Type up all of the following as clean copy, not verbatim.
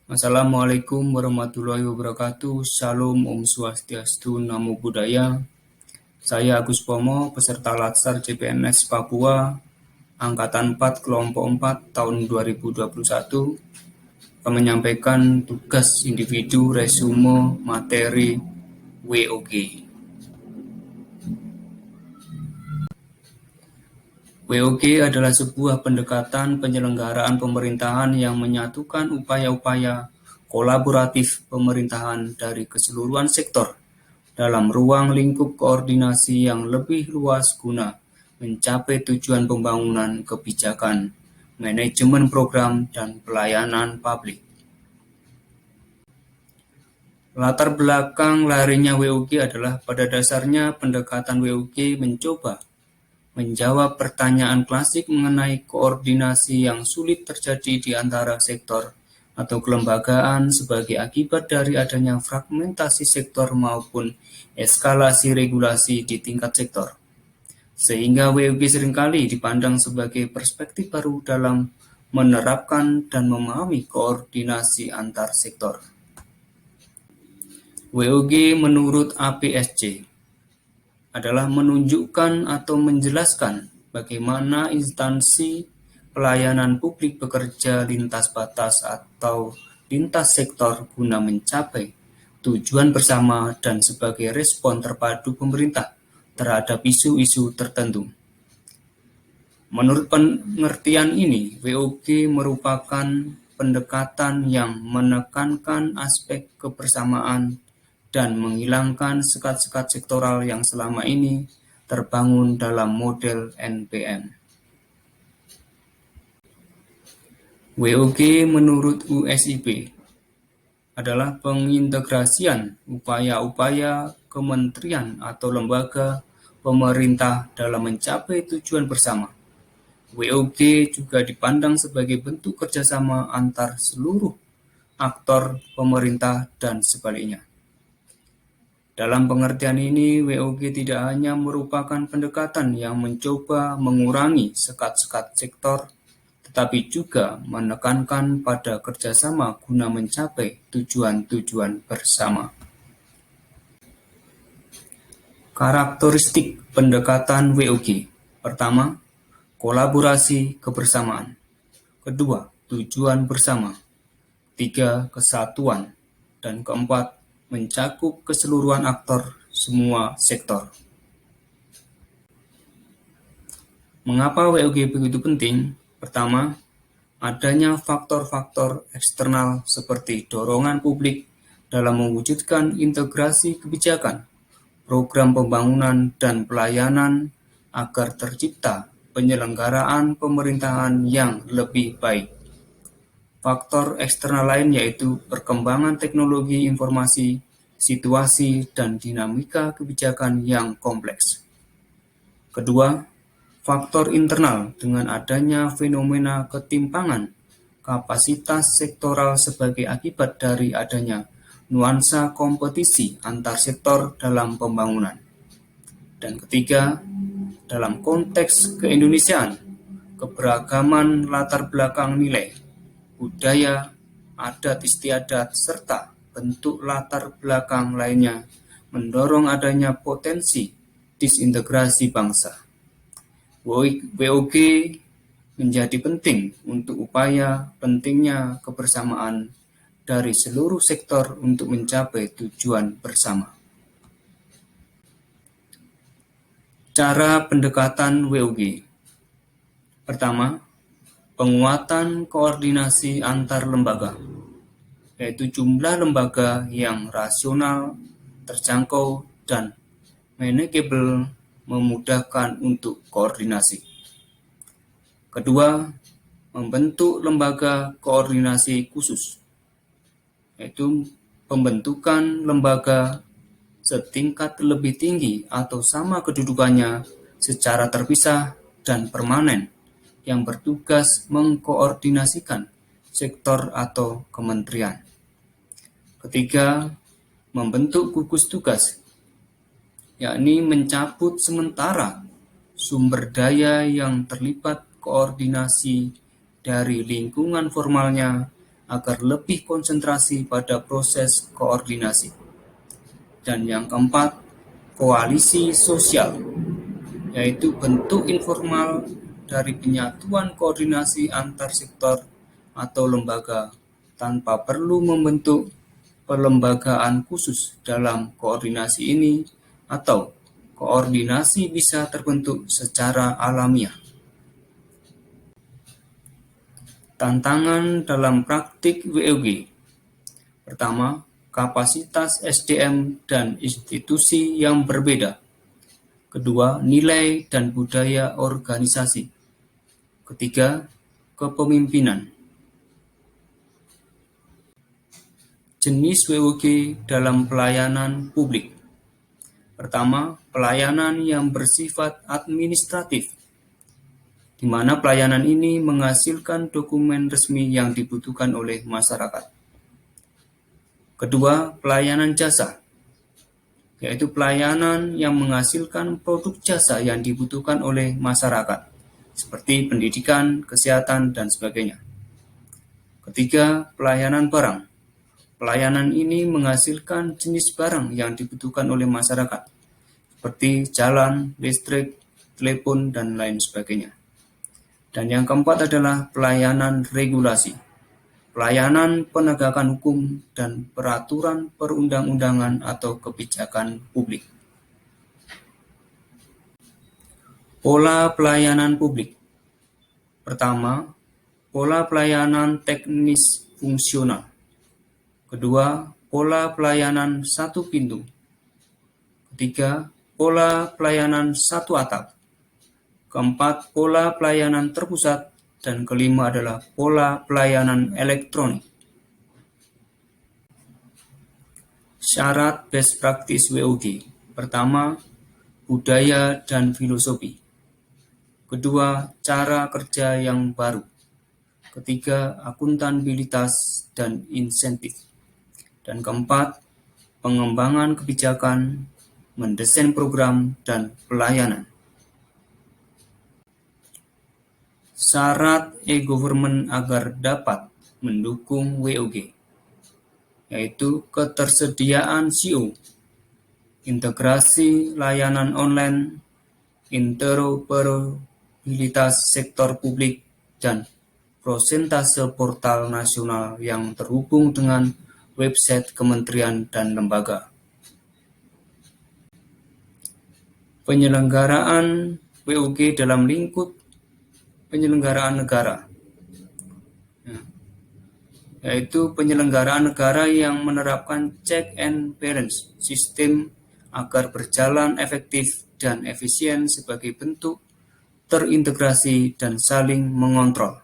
Assalamualaikum warahmatullahi wabarakatuh. Shalom, Om Swastiastu, Namo Buddhaya. Saya Agus Pomo, peserta Latsar CPNS Papua, Angkatan 4, Kelompok 4, tahun 2021, akan menyampaikan tugas individu resume materi WOG. WOG adalah sebuah pendekatan penyelenggaraan pemerintahan yang menyatukan upaya-upaya kolaboratif pemerintahan dari keseluruhan sektor dalam ruang lingkup koordinasi yang lebih luas guna mencapai tujuan pembangunan kebijakan, manajemen program, dan pelayanan publik. Latar belakang lahirnya WOG adalah pada dasarnya pendekatan WOG mencoba menjawab pertanyaan klasik mengenai koordinasi yang sulit terjadi di antara sektor atau kelembagaan sebagai akibat dari adanya fragmentasi sektor maupun eskalasi regulasi di tingkat sektor. Sehingga WOG seringkali dipandang sebagai perspektif baru dalam menerapkan dan memahami koordinasi antar sektor. WOG menurut APSC adalah menunjukkan atau menjelaskan bagaimana instansi pelayanan publik bekerja lintas batas atau lintas sektor guna mencapai tujuan bersama dan sebagai respon terpadu pemerintah terhadap isu-isu tertentu. Menurut pengertian ini, WOG merupakan pendekatan yang menekankan aspek kebersamaan dan menghilangkan sekat-sekat sektoral yang selama ini terbangun dalam model NPM. WOG menurut USIP adalah pengintegrasian upaya-upaya kementerian atau lembaga pemerintah dalam mencapai tujuan bersama. WOG juga dipandang sebagai bentuk kerjasama antar seluruh aktor pemerintah dan sebaliknya. Dalam pengertian ini, WOG tidak hanya merupakan pendekatan yang mencoba mengurangi sekat-sekat sektor, tetapi juga menekankan pada kerjasama guna mencapai tujuan-tujuan bersama. Karakteristik pendekatan WOG. Pertama, kolaborasi kebersamaan. Kedua, tujuan bersama. Tiga, kesatuan. Dan keempat, mencakup keseluruhan aktor semua sektor. Mengapa WOG begitu penting? Pertama, adanya faktor-faktor eksternal seperti dorongan publik dalam mewujudkan integrasi kebijakan, program pembangunan dan pelayanan agar tercipta penyelenggaraan pemerintahan yang lebih baik. Faktor eksternal lain yaitu perkembangan teknologi informasi, situasi, dan dinamika kebijakan yang kompleks. Kedua, faktor internal dengan adanya fenomena ketimpangan kapasitas sektoral sebagai akibat dari adanya nuansa kompetisi antar sektor dalam pembangunan. Dan ketiga, dalam konteks keindonesiaan, keberagaman latar belakang nilai, budaya, adat istiadat, serta bentuk latar belakang lainnya mendorong adanya potensi disintegrasi bangsa. WOG menjadi penting untuk upaya pentingnya kebersamaan dari seluruh sektor untuk mencapai tujuan bersama. Cara pendekatan WOG. Pertama, penguatan koordinasi antar lembaga, yaitu jumlah lembaga yang rasional, terjangkau, dan manageable memudahkan untuk koordinasi. Kedua, membentuk lembaga koordinasi khusus, yaitu pembentukan lembaga setingkat lebih tinggi atau sama kedudukannya secara terpisah dan permanen yang bertugas mengkoordinasikan sektor atau kementerian. Ketiga, membentuk gugus tugas, yakni mencabut sementara sumber daya yang terlibat koordinasi dari lingkungan formalnya agar lebih konsentrasi pada proses koordinasi. Dan yang keempat, koalisi sosial, yaitu bentuk informal dari penyatuan koordinasi antar sektor atau lembaga tanpa perlu membentuk pelembagaan khusus dalam koordinasi ini, atau koordinasi bisa terbentuk secara alamiah. Tantangan dalam praktik WOG. Pertama, kapasitas SDM dan institusi yang berbeda. Kedua, nilai dan budaya organisasi. Ketiga, kepemimpinan. Jenis WOG dalam pelayanan publik. Pertama, pelayanan yang bersifat administratif, di mana pelayanan ini menghasilkan dokumen resmi yang dibutuhkan oleh masyarakat. Kedua, pelayanan jasa, yaitu pelayanan yang menghasilkan produk jasa yang dibutuhkan oleh masyarakat, seperti pendidikan, kesehatan, dan sebagainya. Ketiga, pelayanan barang. Pelayanan ini menghasilkan jenis barang yang dibutuhkan oleh masyarakat, seperti jalan, listrik, telepon, dan lain sebagainya. Dan yang keempat adalah pelayanan regulasi, pelayanan penegakan hukum dan peraturan perundang-undangan atau kebijakan publik. Pola pelayanan publik. Pertama, pola pelayanan teknis fungsional. Kedua, pola pelayanan satu pintu. Ketiga, pola pelayanan satu atap. Keempat, pola pelayanan terpusat. Dan kelima adalah pola pelayanan elektronik. Syarat best practice WOG. Pertama, budaya dan filosofi. Kedua, cara kerja yang baru. Ketiga, akuntabilitas dan insentif. Dan keempat, pengembangan kebijakan, mendesain program, dan pelayanan. Syarat e-government agar dapat mendukung WOG, yaitu ketersediaan CO, integrasi layanan online, interoperabilitas sektor publik, dan prosentase portal nasional yang terhubung dengan website kementerian dan lembaga. Penyelenggaraan WOG dalam lingkup penyelenggaraan negara, yaitu penyelenggaraan negara yang menerapkan check and balance sistem agar berjalan efektif dan efisien sebagai bentuk terintegrasi dan saling mengontrol.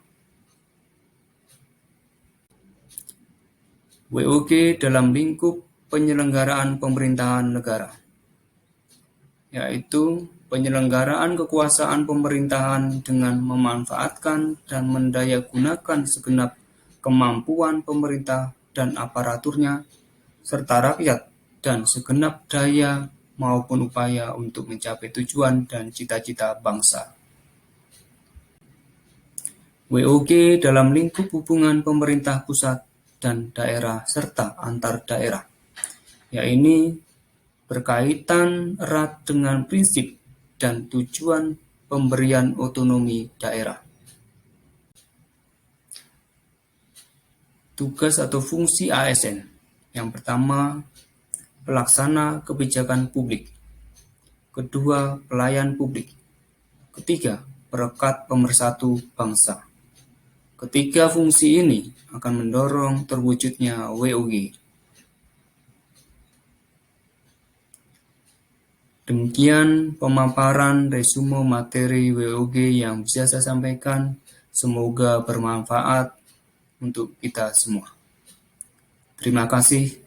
WOG dalam lingkup penyelenggaraan pemerintahan negara, yaitu penyelenggaraan kekuasaan pemerintahan dengan memanfaatkan dan mendayagunakan segenap kemampuan pemerintah dan aparaturnya, serta rakyat dan segenap daya maupun upaya untuk mencapai tujuan dan cita-cita bangsa. WOG dalam lingkup hubungan pemerintah pusat dan daerah serta antar daerah, yaitu berkaitan erat dengan prinsip dan tujuan pemberian otonomi daerah. Tugas atau fungsi ASN. Yang pertama, pelaksana kebijakan publik. Kedua, pelayan publik. Ketiga, perekat pemersatu bangsa. Ketiga fungsi ini akan mendorong terwujudnya WOG. Demikian pemaparan resume materi WOG yang bisa saya sampaikan. Semoga bermanfaat untuk kita semua. Terima kasih.